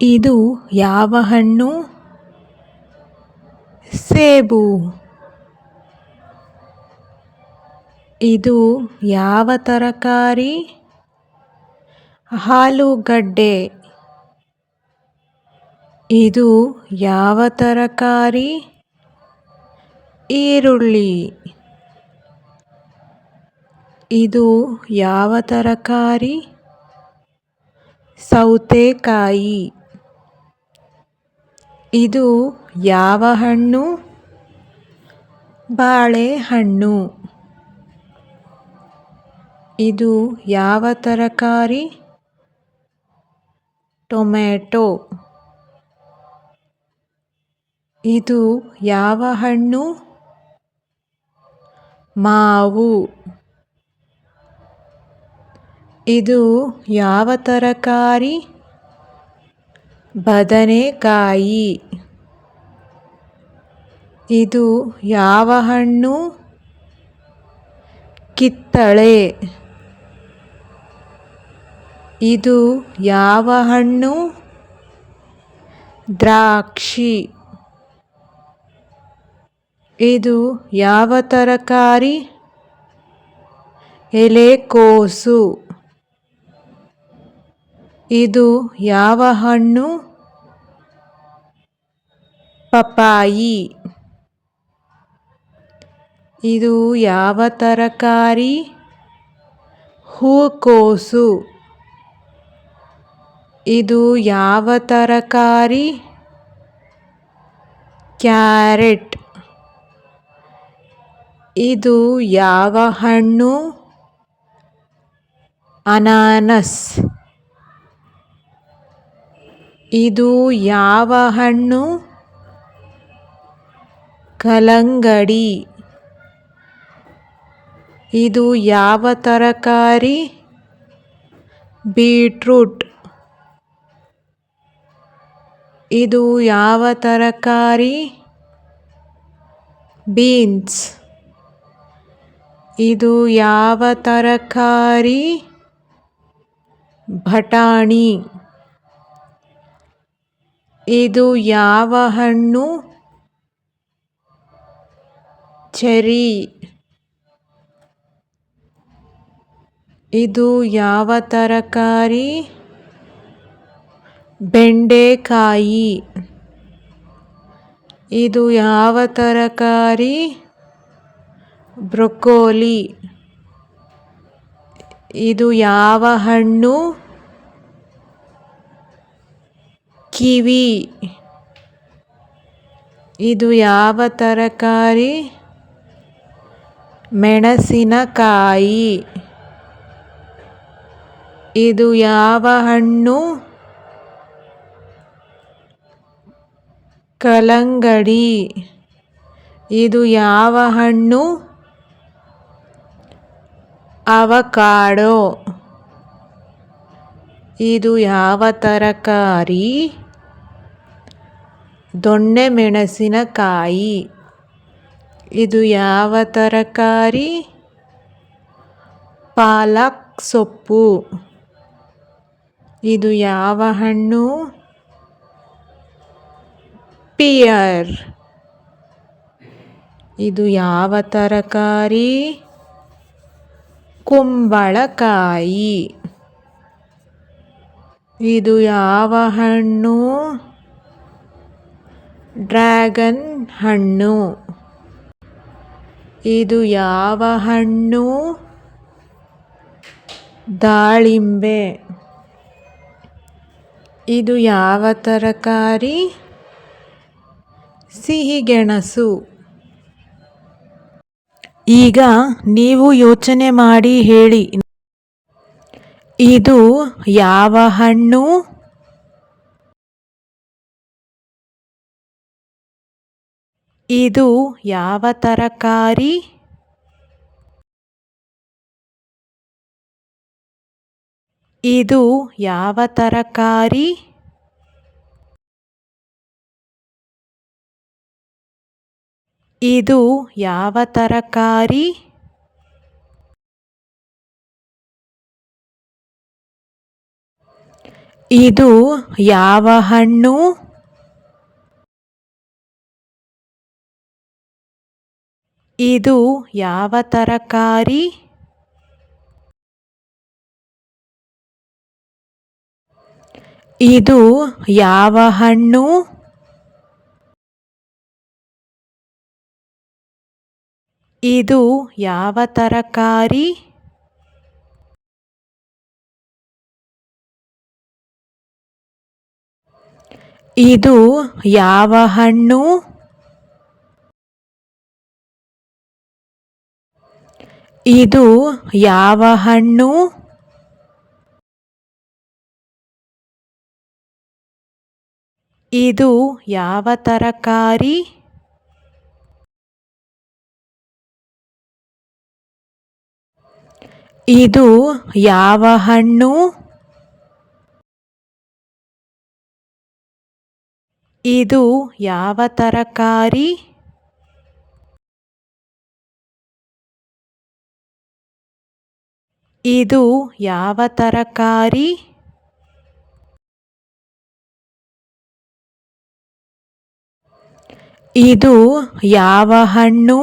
ಇದು ಯಾವ ಹಣ್ಣು? ಸೇಬು. ಇದು ಯಾವ ತರಕಾರಿ? ಆಲೂಗಡ್ಡೆ. ಇದು ಯಾವ ತರಕಾರಿ? ಈರುಳ್ಳಿ. ಇದು ಯಾವ ತರಕಾರಿ? ಸೌತೆಕಾಯಿ. ಇದು ಯಾವ ಹಣ್ಣು? ಬಾಳೆಹಣ್ಣು. ಇದು ಯಾವ ತರಕಾರಿ? ಟೊಮೆಟೊ. ಇದು ಯಾವ ಹಣ್ಣು? ಮಾವು. ಇದು ಯಾವ ತರಕಾರಿ? ಬದನೆಕಾಯಿ. ಇದು ಯಾವ ಹಣ್ಣು? ಕಿತ್ತಳೆ. ಇದು ಯಾವ ಹಣ್ಣು? ದ್ರಾಕ್ಷಿ. ಇದು ಯಾವ ತರಕಾರಿ? ಎಲೆಕೋಸು. ಇದು ಯಾವ ಹಣ್ಣು? ಪಪಾಯಿ. ಇದು ಯಾವ ತರಕಾರಿ? ಹೂಕೋಸು. ಇದು ಯಾವ ತರಕಾರಿ? ಕ್ಯಾರೆಟ್. ಇದು ಯಾವ ಹಣ್ಣು? ಅನಾನಸ್. ಇದು ಯಾವ ಹಣ್ಣು? ಕಲ್ಲಂಗಡಿ. ಇದು ಯಾವ ತರಕಾರಿ? ಬೀಟ್ರೂಟ್. ಇದು ಯಾವ ತರಕಾರಿ? ಬೀನ್ಸ್. ಇದು ಯಾವ ತರಕಾರಿ? ಬಟಾಣಿ. ಇದು ಯಾವ ಹಣ್ಣು? ಚೆರ್ರಿ. ಇದು ಯಾವ ತರಕಾರಿ? ಬೆಂಡೆಕಾಯಿ. ಇದು ಯಾವ ತರಕಾರಿ? ಬ್ರೊಕೊಲಿ. ಇದು ಯಾವ ಹಣ್ಣು? ಕಿವಿ. ಇದು ಯಾವ ತರಕಾರಿ? ಮೆಣಸಿನಕಾಯಿ. ಇದು ಯಾವ ಹಣ್ಣು? ಕಲ್ಲಂಗಡಿ. ಇದು ಯಾವ ಹಣ್ಣು? ಅವಕಾಡೊ. ಇದು ಯಾವ ತರಕಾರಿ? ದೊಣ್ಣೆಮೆಣಸಿನಕಾಯಿ. ಇದು ಯಾವ ತರಕಾರಿ? ಪಾಲಕ್ ಸೊಪ್ಪು. ಇದು ಯಾವ ಹಣ್ಣು? ಪಿಯರ್. ಇದು ಯಾವ ತರಕಾರಿ? ಕುಂಬಳಕಾಯಿ. ಇದು ಯಾವ ಹಣ್ಣು? ಡ್ರ್ಯಾಗನ್ ಹಣ್ಣು. ಇದು ಯಾವ ಹಣ್ಣು? ದಾಳಿಂಬೆ. ಇದು ಯಾವ ತರಕಾರಿ? ಸಿಹಿಗೆಣಸು. ಈಗ ನೀವು ಯೋಚನೆ ಮಾಡಿ ಹೇಳಿ, ಇದು ಯಾವ ಹಣ್ಣು? ಇದು ಯಾವ ತರಕಾರಿ? ಇದು ಯಾವ ತರಕಾರಿ? ಇದು ಯಾವ ತರಕಾರಿ? ಇದು ಯಾವ ಹಣ್ಣು? ಇದು ಯಾವ ತರಕಾರಿ? ಇದು ಯಾವ ಹಣ್ಣು? ಇದು ಯಾವ ತರಕಾರಿ? ಇದು ಯಾವ ಹಣ್ಣು? ಇದು ಯಾವ ಹಣ್ಣು? ಇದು ಯಾವ ತರಕಾರಿ? ಇದು ಯಾವ ಹಣ್ಣು? ಇದು ಯಾವ ತರಕಾರಿ? ಇದು ಯಾವ ತರಕಾರಿ? ಇದು ಯಾವ ಹಣ್ಣು?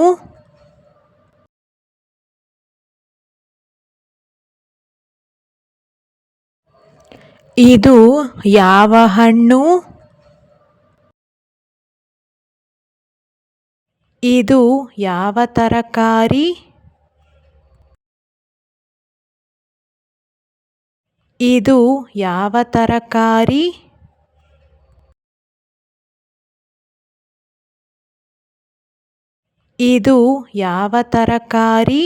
ಇದು ಯಾವ ಹಣ್ಣು? ಇದು ಯಾವ ತರಕಾರಿ? ಇದು ಯಾವ ತರಕಾರಿ? ಇದು ಯಾವ ತರಕಾರಿ?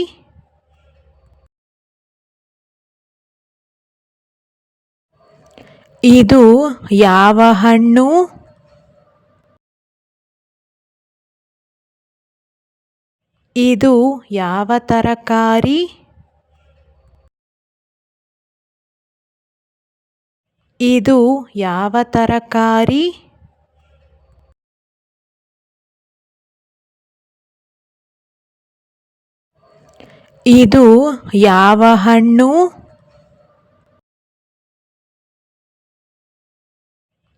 ಇದು ಯಾವ ಹಣ್ಣು? ಇದು ಯಾವ ತರಕಾರಿ? ಇದು ಯಾವ ತರಕಾರಿ? ಇದು ಯಾವ ಹಣ್ಣು?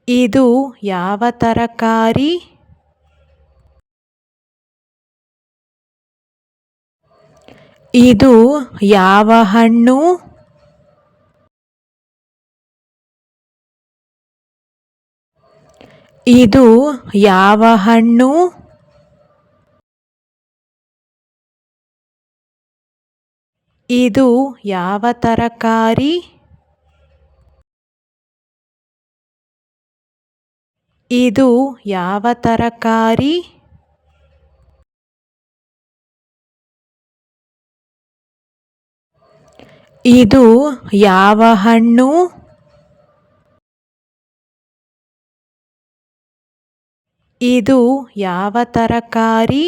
ಇದು ಯಾವ ತರಕಾರಿ? ಇದು ಯಾವ ಹಣ್ಣು? ಇದು ಯಾವ ಹಣ್ಣು? ಇದು ಯಾವ ತರಕಾರಿ? ಇದು ಯಾವ ತರಕಾರಿ? ಇದು ಯಾವ ಹಣ್ಣು? ಇದು ಯಾವ ತರಕಾರಿ?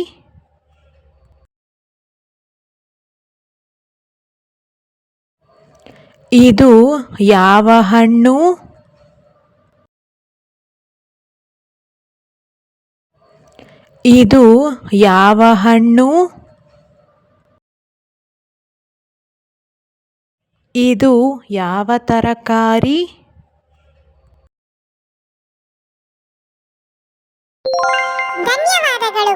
ಇದು ಯಾವ ಹಣ್ಣು? ಇದು ಯಾವ ಹಣ್ಣು? ಇದು ಯಾವ ತರಕಾರಿ? ಧನ್ಯವಾದಗಳು.